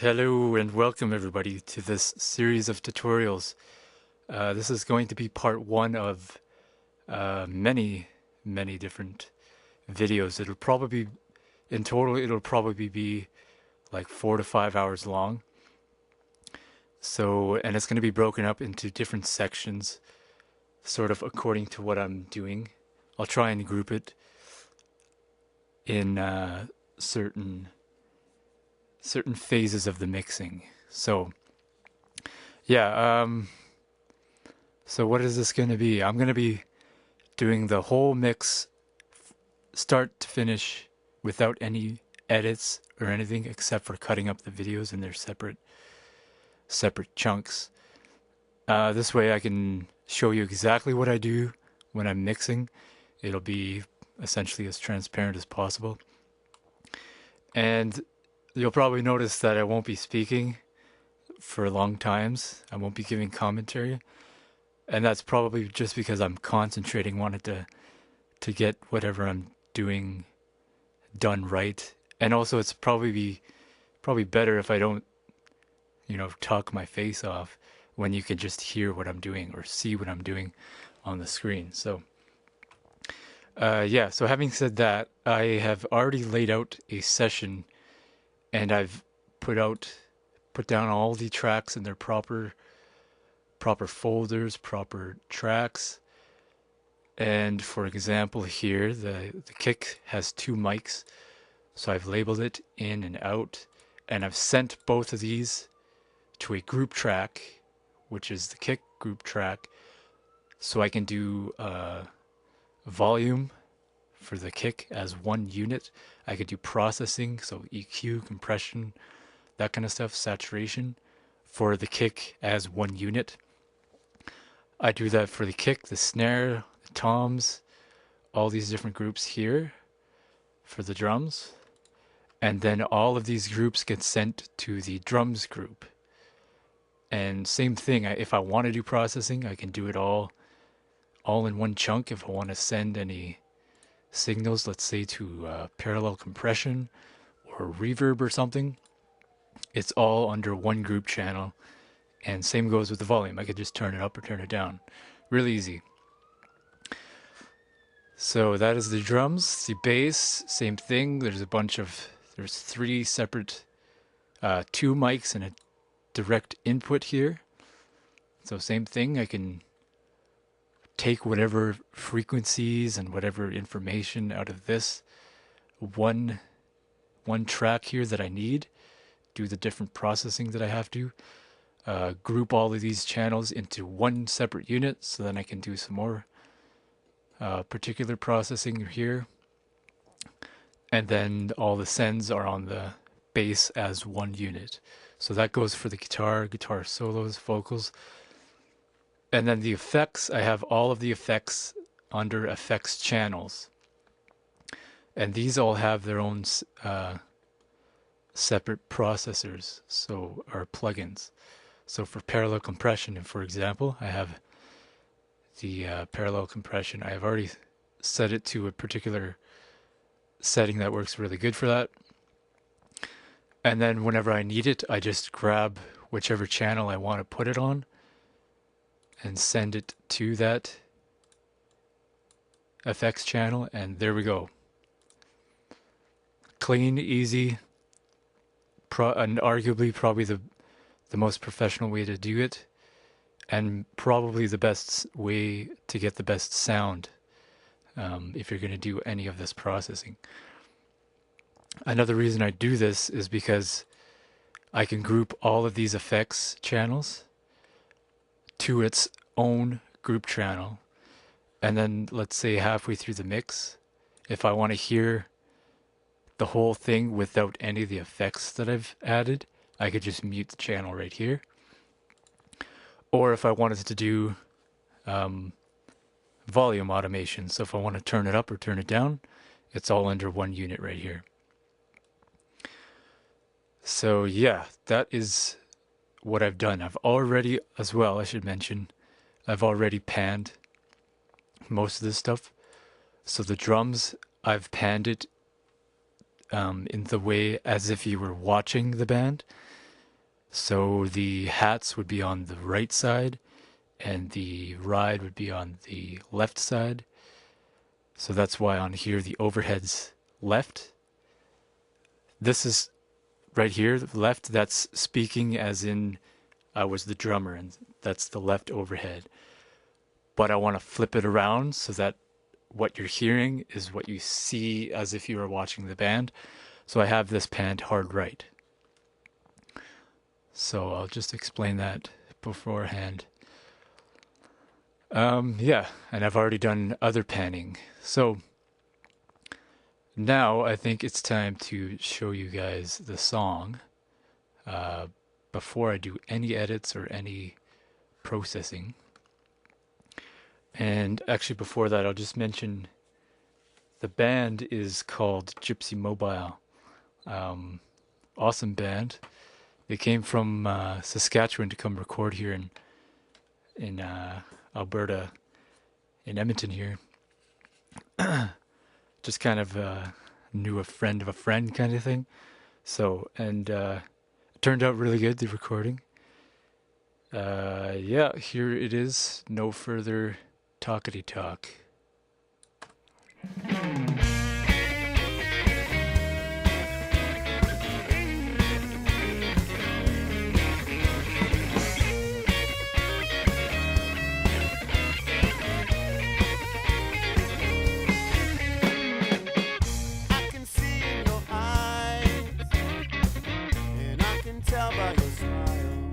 Hello and welcome everybody to this series of tutorials. This is going to be part one of many different videos. In total, it'll probably be like 4 to 5 hours long. And it's going to be broken up into different sections, sort of according to what I'm doing. I'll try and group it in certain phases of the mixing. Yeah, so what is this going to be? I'm going to be doing the whole mix start to finish without any edits or anything except for cutting up the videos in their separate chunks. This way I can show you exactly what I do when I'm mixing. It'll be essentially as transparent as possible. And you'll probably notice that I won't be speaking for long times. I won't be giving commentary. And that's probably just because I'm concentrating, wanted to get whatever I'm doing done right. And also it's probably better if I don't, talk my face off when you can just hear what I'm doing or see what I'm doing on the screen. So having said that, I have already laid out a session and I've put down all the tracks in their proper folders, proper tracks. And for example here, the kick has two mics, so I've labeled it in and out, and I've sent both of these to a group track, which is the kick group track, so I can do volume for the kick as one unit. I could do processing, so EQ, compression, that kind of stuff, saturation, for the kick as one unit. I do that for the kick, the snare, the toms, all these different groups here for the drums. And then all of these groups get sent to the drums group. And same thing, if I want to do processing, I can do it all in one chunk. If I want to send any signals, let's say to parallel compression or reverb or something, it's all under one group channel. And same goes with the volume. I could just turn it up or turn it down. Really easy. So that is the drums. The bass, same thing. There's three separate, two mics and a direct input here. So same thing. I can take whatever frequencies and whatever information out of this one track here that I need, do the different processing that I have to, group all of these channels into one separate unit, so then I can do some more particular processing here. And then all the sends are on the bass as one unit. So that goes for the guitar solos, vocals. And then the effects, I have all of the effects under effects channels. And these all have their own separate processors, or plugins. So for parallel compression, for example, I have the parallel compression. I have already set it to a particular setting that works really good for that. And then whenever I need it, I just grab whichever channel I want to put it on and send it to that effects channel, and there we go. Clean, easy, and arguably probably the most professional way to do it, and probably the best way to get the best sound if you're going to do any of this processing. Another reason I do this is because I can group all of these effects channels to its own group channel, and then let's say halfway through the mix, if I want to hear the whole thing without any of the effects that I've added, I could just mute the channel right here. Or if I wanted to do volume automation, so if I want to turn it up or turn it down, it's all under one unit right here. So yeah, that is what I've done. I've already, as well, I should mention, I've already panned most of this stuff. So the drums, I've panned it in the way as if you were watching the band. So the hats would be on the right side and the ride would be on the left side. So that's why on here the overhead's left. This is right here, the left, that's speaking as in I was the drummer, and that's the left overhead. But I want to flip it around so that what you're hearing is what you see as if you were watching the band. So I have this panned hard right. So I'll just explain that beforehand. Yeah, and I've already done other panning. So now I think it's time to show you guys the song before I do any edits or any processing. And actually before that, I'll just mention the band is called Gypsy Mobile. Awesome band. They came from Saskatchewan to come record here in Alberta, in Edmonton here. Just kind of knew a friend of a friend kind of thing. So, and it turned out really good, the recording. Yeah, here it is. No further talkity talk. Tell by your smile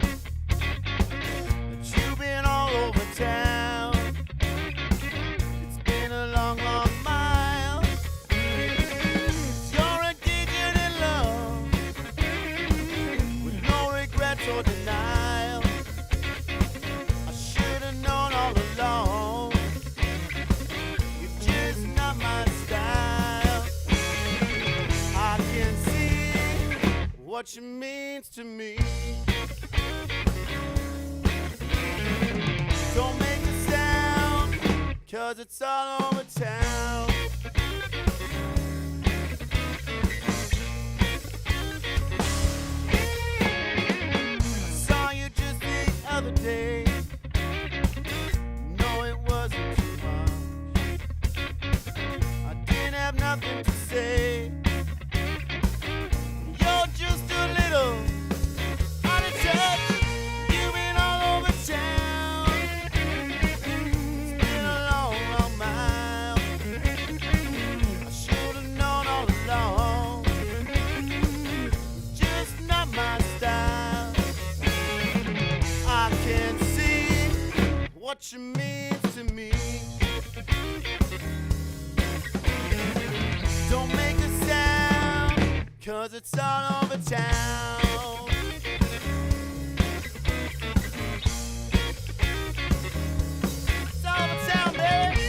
that you've been all over town. It's been a long, long mile. You're a giggle in love with no regrets or denial. I should have known all along. You're just not my style. I can see what you means to me. Don't make a sound, 'cause it's all over town. I saw you just the other day. No, it wasn't too much. I didn't have nothing to say. Just a little out of touch. You've been all over town. It's been a long, long mile. I should have known all along. Just not my style. I can see what you mean to me. Don't make a sound, 'cause it's all over town. It's all over town, baby.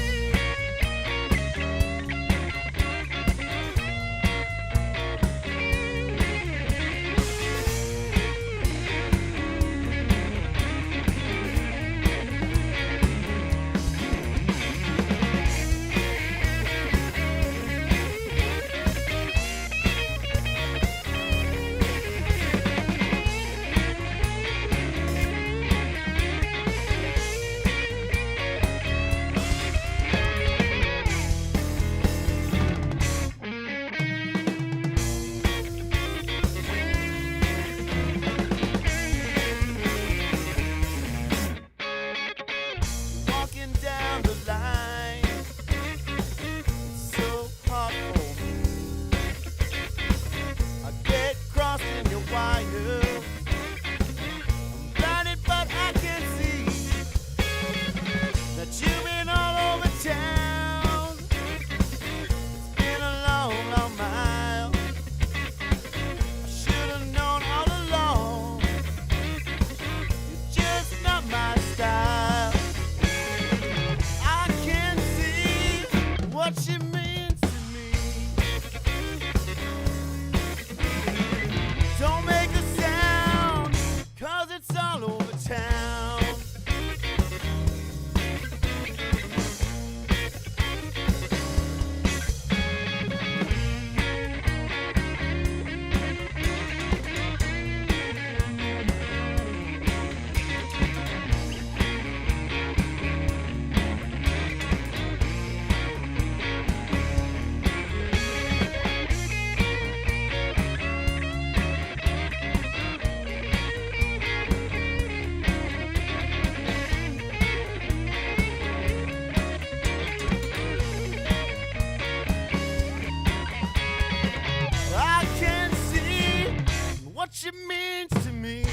she means to me.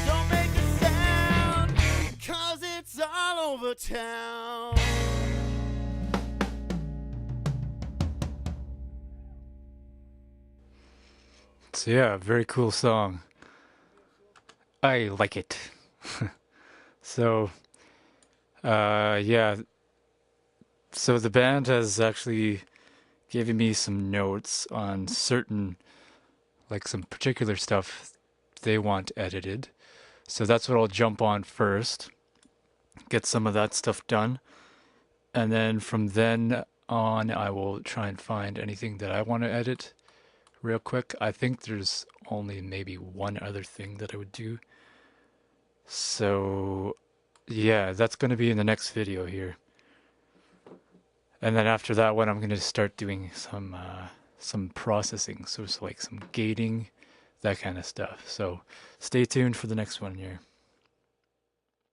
Don't make a sound, 'cause it's all over town. So yeah, very cool song. I like it. So, yeah. So the band has actually given me some notes on certain, like some particular stuff they want edited. So that's what I'll jump on first, get some of that stuff done. And then from then on, I will try and find anything that I want to edit real quick. I think there's only maybe one other thing that I would do. So, yeah, that's going to be in the next video here. And then after that one, I'm going to start doing some processing. So it's like some gating, that kind of stuff. So stay tuned for the next one here.